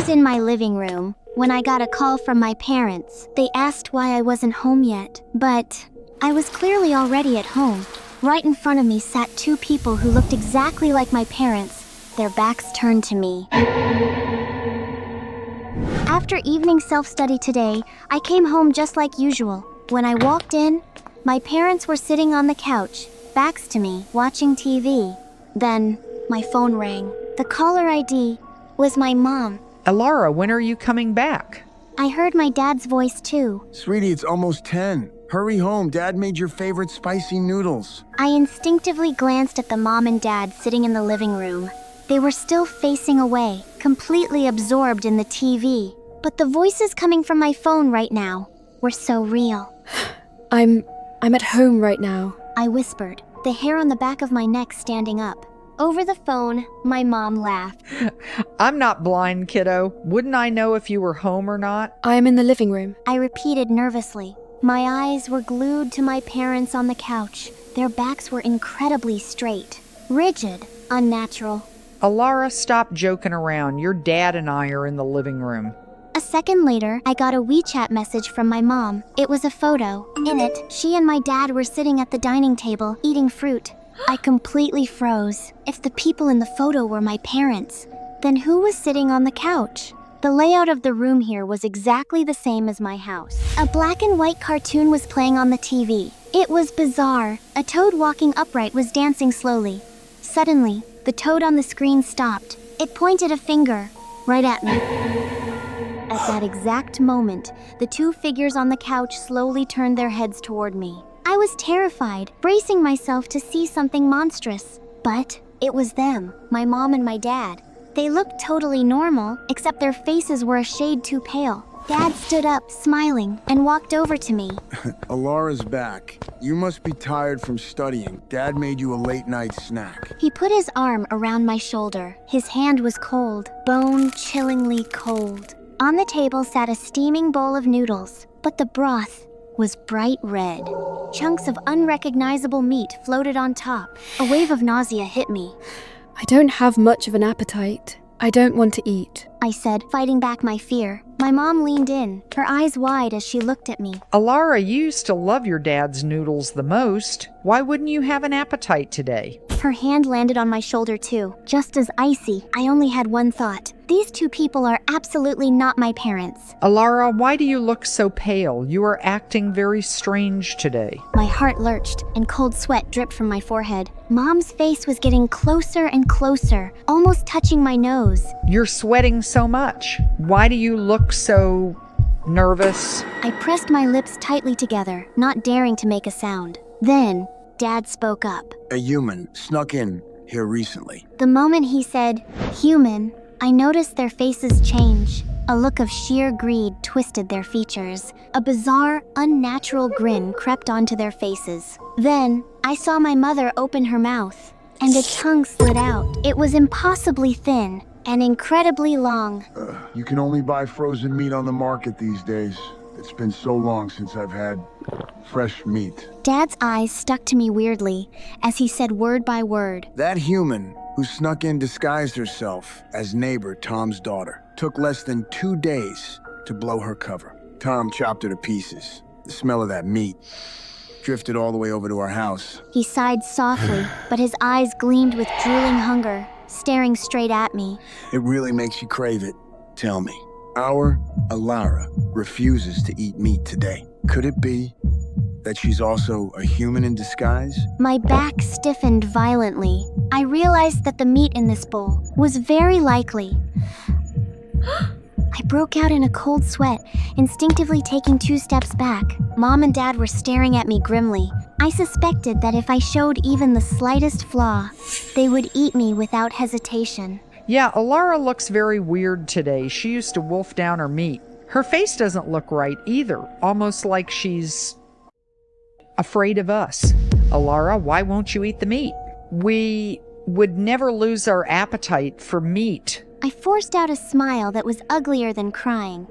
was in my living room when I got a call from my parents. They asked why I wasn't home yet, but I was clearly already at home. Right in front of me sat two people who looked exactly like my parents, their backs turned to me. After evening self-study today, I came home just like usual. When I walked in, my parents were sitting on the couch, backs to me, watching TV. Then, my phone rang. The caller ID was my mom. Alara, when are you coming back? I heard my dad's voice too. Sweetie, it's almost 10. Hurry home, Dad made your favorite spicy noodles. I instinctively glanced at the mom and dad sitting in the living room. They were still facing away, completely absorbed in the TV. But the voices coming from my phone right now were so real. I'm at home right now. I whispered, the hair on the back of my neck standing up. Over the phone, my mom laughed. I'm not blind, kiddo. Wouldn't I know if you were home or not? I am in the living room. I repeated nervously. My eyes were glued to my parents on the couch. Their backs were incredibly straight, rigid, unnatural. Alara, stop joking around. Your dad and I are in the living room. A second later, I got a WeChat message from my mom. It was a photo. In it, she and my dad were sitting at the dining table, eating fruit. I completely froze. If the people in the photo were my parents, then who was sitting on the couch? The layout of the room here was exactly the same as my house. A black and white cartoon was playing on the TV. It was bizarre. A toad walking upright was dancing slowly. Suddenly, the toad on the screen stopped. It pointed a finger right at me. At that exact moment, the two figures on the couch slowly turned their heads toward me. I was terrified, bracing myself to see something monstrous. But it was them, my mom and my dad. They looked totally normal, except their faces were a shade too pale. Dad stood up, smiling, and walked over to me. Alara's back. You must be tired from studying. Dad made you a late-night snack. He put his arm around my shoulder. His hand was cold, bone-chillingly cold. On the table sat a steaming bowl of noodles, but the broth was bright red. Chunks of unrecognizable meat floated on top. A wave of nausea hit me. I don't have much of an appetite. I don't want to eat. I said, fighting back my fear. My mom leaned in, her eyes wide as she looked at me. Alara, you used to love your dad's noodles the most. Why wouldn't you have an appetite today? Her hand landed on my shoulder too, just as icy. I only had one thought. These two people are absolutely not my parents. Alara, why do you look so pale? You are acting very strange today. My heart lurched, and cold sweat dripped from my forehead. Mom's face was getting closer and closer, almost touching my nose. You're sweating so much. Why do you look so nervous? I pressed my lips tightly together, not daring to make a sound. Then, Dad spoke up. A human snuck in here recently. The moment he said, human, I noticed their faces change. A look of sheer greed twisted their features. A bizarre, unnatural grin crept onto their faces. Then, I saw my mother open her mouth, and a tongue slid out. It was impossibly thin and incredibly long. You can only buy frozen meat on the market these days. It's been so long since I've had fresh meat. Dad's eyes stuck to me weirdly as he said word by word. That human who snuck in disguised herself as neighbor Tom's daughter took less than 2 days to blow her cover. Tom chopped her to pieces. The smell of that meat drifted all the way over to our house. He sighed softly, but his eyes gleamed with drooling hunger, staring straight at me. It really makes you crave it. Tell me, our Alara refuses to eat meat today. Could it be that she's also a human in disguise? My back stiffened violently. I realized that the meat in this bowl was very likely. I broke out in a cold sweat, instinctively taking 2 steps back. Mom and Dad were staring at me grimly. I suspected that if I showed even the slightest flaw, they would eat me without hesitation. Yeah, Alara looks very weird today. She used to wolf down her meat. Her face doesn't look right either, almost like she's afraid of us. Alara, why won't you eat the meat? We would never lose our appetite for meat. I forced out a smile that was uglier than crying.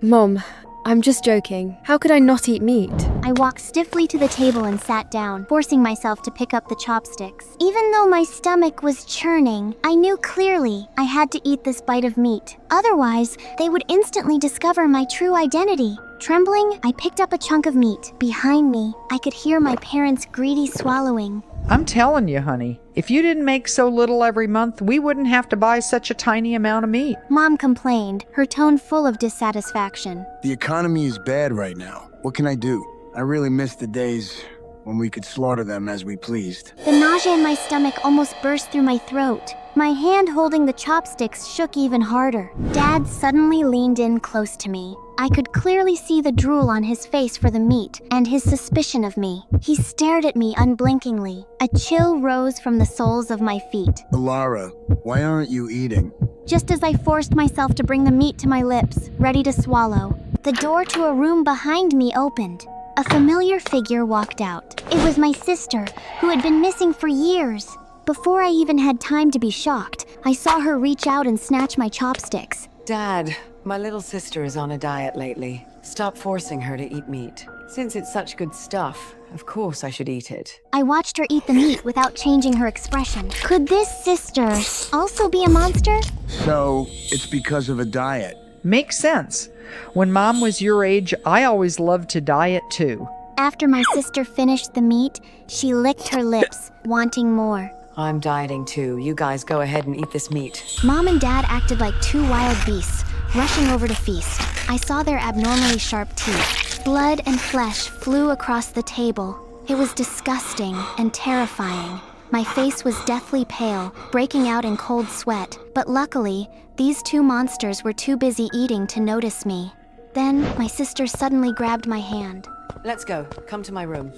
Mom, I'm just joking. How could I not eat meat? I walked stiffly to the table and sat down, forcing myself to pick up the chopsticks. Even though my stomach was churning, I knew clearly I had to eat this bite of meat. Otherwise, they would instantly discover my true identity. Trembling, I picked up a chunk of meat. Behind me, I could hear my parents' greedy swallowing. I'm telling you, honey, if you didn't make so little every month, we wouldn't have to buy such a tiny amount of meat. Mom complained, her tone full of dissatisfaction. The economy is bad right now. What can I do? I really miss the days when we could slaughter them as we pleased. The nausea in my stomach almost burst through my throat. My hand holding the chopsticks shook even harder. Dad suddenly leaned in close to me. I could clearly see the drool on his face for the meat and his suspicion of me. He stared at me unblinkingly. A chill rose from the soles of my feet. Alara, why aren't you eating? Just as I forced myself to bring the meat to my lips, ready to swallow, the door to a room behind me opened. A familiar figure walked out. It was my sister, who had been missing for years. Before I even had time to be shocked, I saw her reach out and snatch my chopsticks. Dad, my little sister is on a diet lately. Stop forcing her to eat meat. Since it's such good stuff, of course I should eat it. I watched her eat the meat without changing her expression. Could this sister also be a monster? So, it's because of a diet. Makes sense. When Mom was your age, I always loved to diet too. After my sister finished the meat, she licked her lips, wanting more. I'm dieting too. You guys go ahead and eat this meat. Mom and Dad acted like two wild beasts, rushing over to feast. I saw their abnormally sharp teeth. Blood and flesh flew across the table. It was disgusting and terrifying. My face was deathly pale, breaking out in cold sweat. But luckily, these two monsters were too busy eating to notice me. Then, my sister suddenly grabbed my hand. Let's go. Come to my room.